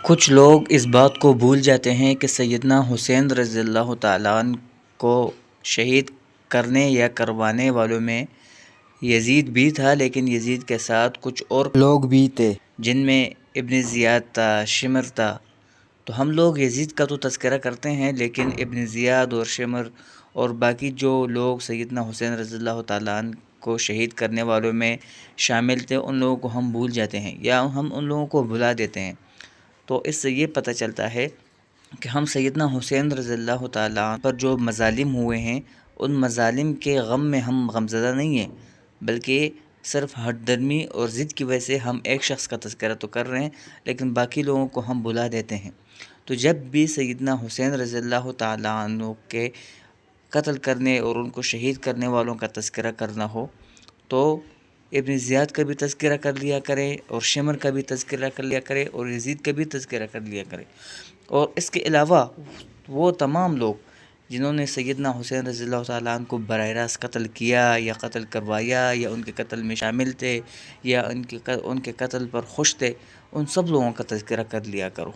کچھ لوگ اس بات کو بھول جاتے ہیں کہ سیدنا حسین رضی اللہ تعالیٰ عنہ کو شہید کرنے یا کروانے والوں میں یزید بھی تھا، لیکن یزید کے ساتھ کچھ اور لوگ بھی تھے جن میں ابن زیاد تھا، شمر تھا۔ تو ہم لوگ یزید کا تو تذکرہ کرتے ہیں، لیکن ابن زیاد اور شمر اور باقی جو لوگ سیدنا حسین رضی اللہ تعالیٰ عنہ کو شہید کرنے والوں میں شامل تھے، ان لوگوں کو ہم بھول جاتے ہیں یا ہم ان لوگوں کو بھلا دیتے ہیں۔ تو اس سے یہ پتہ چلتا ہے کہ ہم سیدنا حسین رضی اللہ تعالیٰ عنہ پر جو مظالم ہوئے ہیں، ان مظالم کے غم میں ہم غمزدہ نہیں ہیں، بلکہ صرف ہٹ درمی اور ضد کی وجہ سے ہم ایک شخص کا تذکرہ تو کر رہے ہیں، لیکن باقی لوگوں کو ہم بھلا دیتے ہیں۔ تو جب بھی سیدنا حسین رضی اللہ تعالیٰ عنہ کے قتل کرنے اور ان کو شہید کرنے والوں کا تذکرہ کرنا ہو تو ابن زیاد کا بھی تذکرہ کر لیا کرے، اور شمر کا بھی تذکرہ کر لیا کرے، اور یزید کا بھی تذکرہ کر لیا کرے۔ اور اس کے علاوہ وہ تمام لوگ جنہوں نے سیدنا حسین رضی اللہ تعالیٰ عنہ کو براہ راست قتل کیا یا قتل کروایا یا ان کے قتل میں شامل تھے یا ان کے قتل پر خوش تھے، ان سب لوگوں کا تذکرہ کر لیا کرو۔